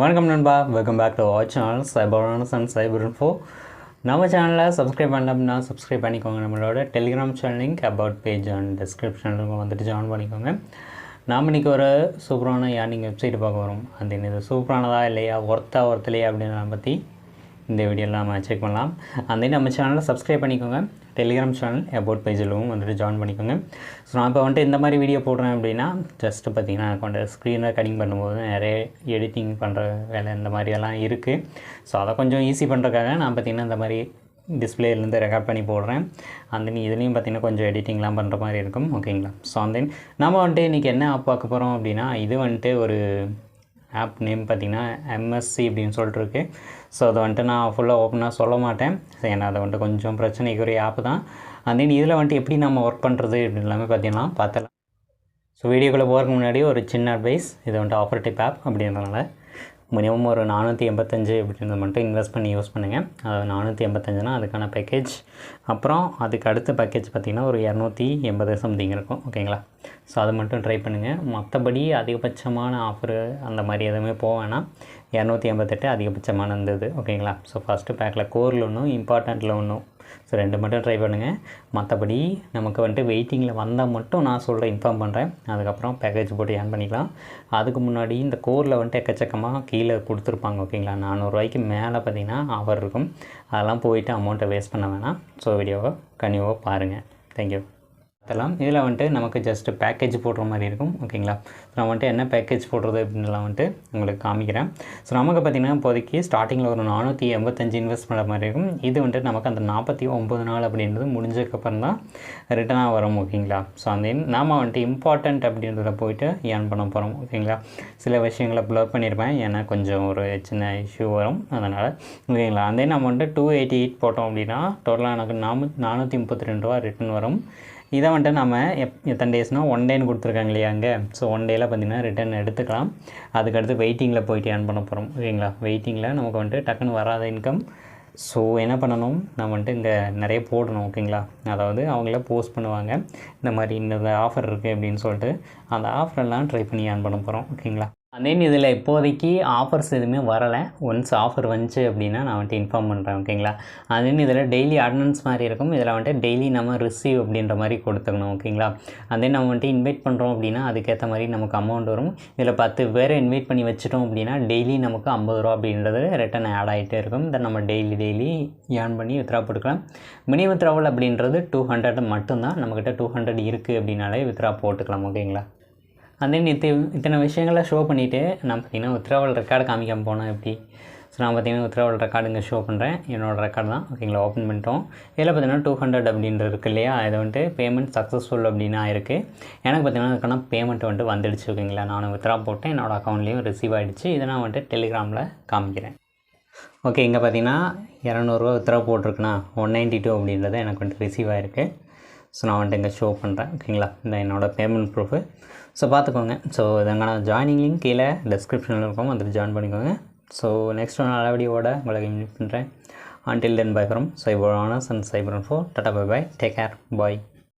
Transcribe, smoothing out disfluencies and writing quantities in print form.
வணக்கம் நண்பா, welcome back to our channel சைபரானஸ் அண்ட் சைபர் இன்ஃபோ. நம்ம சேனலில் சப்ஸ்கிரைப் பண்ணலாம்னா சப்ஸ்கிரைப் பண்ணிக்கோங்க. நம்மளோட Telegram channel link about page and டிஸ்கிரிப்ஷனில் வந்துட்டு ஜாயின் பண்ணிக்கோங்க. நாம் இன்றைக்கி ஒரு சூப்பரான ஏர்னிங் வெப்சைட் பார்க்க வரோம். அது இது சூப்பரானதா இல்லையா, ஒர்த்தலையா அப்படின்றத பற்றி இந்த வீடியோவில் நம்ம செக் பண்ணலாம். அந்த நம்ம சேனலில் சப்ஸ்கிரைப் பண்ணிக்கோங்க. டெலிகிராம் சேனல் அபவுட் பேஜிலும் வந்துட்டு ஜாயின் பண்ணிக்கோங்க. ஸோ நான் இப்போ வந்துட்டு இந்த மாதிரி வீடியோ போடுறேன் அப்படின்னா ஜஸ்ட்டு பார்த்திங்கன்னா எனக்கு வந்து ஸ்க்ரீனை கட்டிங் பண்ணும்போது நிறைய எடிட்டிங் பண்ணுற வேலை இந்த மாதிரியெல்லாம் இருக்குது. ஸோ அதை கொஞ்சம் ஈஸி பண்ணுறதுக்காக நான் பார்த்திங்கன்னா இந்த மாதிரி டிஸ்பிளேலேருந்து ரெக்கார்ட் பண்ணி போடுறேன். அந்த இதுலேயும் பார்த்திங்கன்னா கொஞ்சம் எடிட்டிங்லாம் பண்ணுற மாதிரி இருக்கும். ஓகேங்களா? ஸோ அந்த நம்ம வந்துட்டு இன்றைக்கி என்ன ஆப் பார்க்க போகிறோம் அப்படின்னா, இது வந்துட்டு ஒரு ஆப் நேம் பார்த்திங்கன்னா எம்எஸ்சி அப்படின்னு சொல்லிட்டு இருக்குது. ஸோ அதை வந்துட்டு நான் ஃபுல்லாக ஓப்பனாக சொல்ல மாட்டேன். ஸோ ஏன்னா அதை வந்துட்டு கொஞ்சம் பிரச்சனைக்குரிய ஆப் தான். அந்த இதில் வந்துட்டு எப்படி நம்ம ஒர்க் பண்ணுறது அப்படின்னு எல்லாமே பார்த்திங்கன்னா பார்த்தலாம். ஸோ வீடியோக்குள்ளே போகிறதுக்கு முன்னாடி ஒரு சின்ன அட்வைஸ். இது வந்துட்டு ஆஃபர் டைப் ஆப் அப்படின்றதுனால மினிமம் ஒரு 485 அப்படின்றது மட்டும் இன்வெஸ்ட் பண்ணி யூஸ் பண்ணுங்கள். அது 485னா அதுக்கான பேக்கேஜ். அப்புறம் அதுக்கு அடுத்த பேக்கேஜ் பார்த்திங்கன்னா ஒரு 280 சம்திங் இருக்கும். ஓகேங்களா? ஸோ அது மட்டும் ட்ரை பண்ணுங்கள். மற்றபடி அதிகபட்சமான ஆஃபரு அந்த மாதிரி எதுவுமே போக வேணாம். 288 அதிகபட்சமான இருந்தது. ஓகேங்களா? ஸோ ஃபஸ்ட்டு பேக்கில் கோரில் ஒன்றும் இம்பார்ட்டண்ட்டில் ஒன்றும், ஸோ 2 மட்டும் ட்ரை பண்ணுங்கள். மற்றபடி நமக்கு வந்துட்டு வெயிட்டிங்கில் வந்தால் மட்டும் நான் சொல்கிறேன், இன்ஃபார்ம் பண்ணுறேன். அதுக்கப்புறம் பேக்கேஜ் போட்டு ஏர்ன் பண்ணிக்கலாம். அதுக்கு முன்னாடி இந்த கோரில் வந்துட்டு எக்கச்சக்கமாக கீழே கொடுத்துருப்பாங்க. ஓகேங்களா? 400 ரூபாய்க்கு மேலே பார்த்திங்கன்னா ஆஃபர் இருக்கும். அதெல்லாம் போயிட்டு அமௌண்ட்டை வேஸ்ட் பண்ண வேணாம். ஸோ வீடியோவை கண்டிப்பாக பாருங்கள். தேங்க்யூ. அதெல்லாம் இதில் வந்துட்டு நமக்கு ஜஸ்ட்டு பேக்கேஜ் போடுற மாதிரி இருக்கும். ஓகேங்களா? ஸோ நான் வந்துட்டு என்ன பேக்கேஜ் போடுறது அப்படின்லாம் வந்துட்டு உங்களுக்கு காமிக்கிறேன். ஸோ நமக்கு பார்த்திங்கன்னா இப்போதைக்கு ஸ்டார்டிங்கில் ஒரு 485 இன்வெஸ்ட் பண்ணுற மாதிரி இருக்கும். இது வந்துட்டு நமக்கு அந்த 49 நாள் அப்படின்றது முடிஞ்சதுக்கப்புறம் தான் ரிட்டனாக வரும். ஓகேங்களா? ஸோ அந்த நாம் வந்துட்டு இம்பார்ட்டண்ட் அப்படின்றத போயிட்டு ஏர்ன் பண்ண போகிறோம். ஓகேங்களா? சில விஷயங்களை ப்ளர் பண்ணியிருப்பேன், ஏன்னா கொஞ்சம் ஒரு சின்ன இஷ்யூ வரும், அதனால். ஓகேங்களா? அந்த நம்ம வந்துட்டு 288 போட்டோம் அப்படின்னா டோட்டலாக எனக்கு 432 ரூபா ரிட்டன் வரும். இதை வந்துட்டு நம்ம எத்தனை டேஸ்னால் 1 டேன்னு கொடுத்துருக்காங்க இல்லையா அங்கே. ஸோ 1 டேயில் பார்த்திங்கன்னா ரிட்டன் எடுத்துக்கலாம். அதுக்கடுத்து வெயிட்டிங்கில் போயிட்டு ஏர்ன் பண்ண போகிறோம். ஓகேங்களா? வெயிட்டிங்கில் நமக்கு வந்துட்டு டக்குன்னு வராத இன்கம். ஸோ என்ன பண்ணணும், நம்ம வந்துட்டு இங்கே நிறைய போடணும். ஓகேங்களா? அதாவது அவங்கள போஸ்ட் பண்ணுவாங்க, இந்த மாதிரி இந்த ஆஃபர் இருக்குது அப்படின்னு சொல்லிட்டு. அந்த ஆஃபரெல்லாம் ட்ரை பண்ணி ஏர்ன் பண்ண போகிறோம். ஓகேங்களா? அதே இதில் இப்போதைக்கு ஆஃபர்ஸ் எதுவுமே வரலை. ஒன்ஸ் ஆஃபர் வந்துச்சு அப்படின்னா நான் வந்துட்டு இன்ஃபார்ம் பண்ணுறேன். ஓகேங்களா? அதே இதில் டெய்லி அட்டனன்ஸ் மாதிரி இருக்கும். இதில் வந்துட்டு டெய்லி நம்ம ரிசீவ் அப்படின்ற மாதிரி கொடுத்துக்கணும். ஓகேங்களா? அதே நம்ம வந்துட்டு இன்வைட் பண்ணுறோம் அப்படின்னா அதுக்கேற்ற மாதிரி நமக்கு அமௌண்ட் வரும். இதில் 10 பேரை இன்வைட் பண்ணி வச்சிட்டோம் அப்படின்னா டெய்லி நமக்கு 50 ரூபா அப்படின்றது ரிட்டன் ஆட் ஆகிட்டே இருக்கும். இதை நம்ம டெய்லி ஏர்ன் பண்ணி வித்ரா போட்டுக்கலாம். மினி வித்ராவல் அப்படின்றது 200 மட்டும்தான். நம்மக்கிட்ட 200 இருக்குது அப்படின்னாலே வித்ரா போட்டுக்கலாம். ஓகேங்களா? அதே இத்தனை விஷயங்களை ஷோ பண்ணிவிட்டு நான் பார்த்திங்கன்னா வித்ராவல் ரெக்கார்டு காமிக்காமல் போனேன் எப்படி. ஸோ நான் பார்த்திங்கன்னா வித்ராவல் ரெக்கார்டு இங்கே ஷோ பண்ணுறேன். என்னோடய ரெக்கார்டு தான். ஓகேங்களா? ஓப்பன் பண்ணிட்டோம். இதில் பார்த்திங்கன்னா 200 அப்படின்றது இருக்குது இல்லையா, இதை வந்துட்டு பேமெண்ட் சக்ஸஸ்ஃபுல் அப்படின்னா இருக்குது. எனக்கு பார்த்திங்கன்னா அதுக்கான பேமெண்ட் வந்துட்டு வந்துடுச்சு. ஓகேங்களா? நான் வித்ரா போட்டேன், என்னோடய அக்கௌண்ட்லேயும் ரிசீவ் ஆகிடுச்சு. இதை நான் வந்துட்டு டெலிகிராமில் காமிக்கிறேன். ஓகே, இங்கே பார்த்திங்கன்னா 200 ரூபா வித்ரா போட்டிருக்குண்ணா 192 அப்படின்றது எனக்கு வந்துட்டு ரிசீவ் ஆகிருக்கு. ஸோ நான் வந்துட்டு இங்கே ஷோ பண்ணுறேன். ஓகேங்களா? இந்த என்னோடய பேமெண்ட் ப்ரூஃபு. ஸோ பார்த்துக்கோங்க. ஸோ இதற்கான ஜாயினிங் லிங்க் கீழே டிஸ்கிரிப்ஷனில் இருக்கும், வந்துட்டு ஜாயின் பண்ணிக்கோங்க. ஸோ நெக்ஸ்ட் ஒரு நல்ல வீடியோவோட உங்களுக்கு இன்வைட் பண்ணுறேன். Until then, bye from Cyber Honors and Cyber Info. Tata, bye bye. Take care. Bye.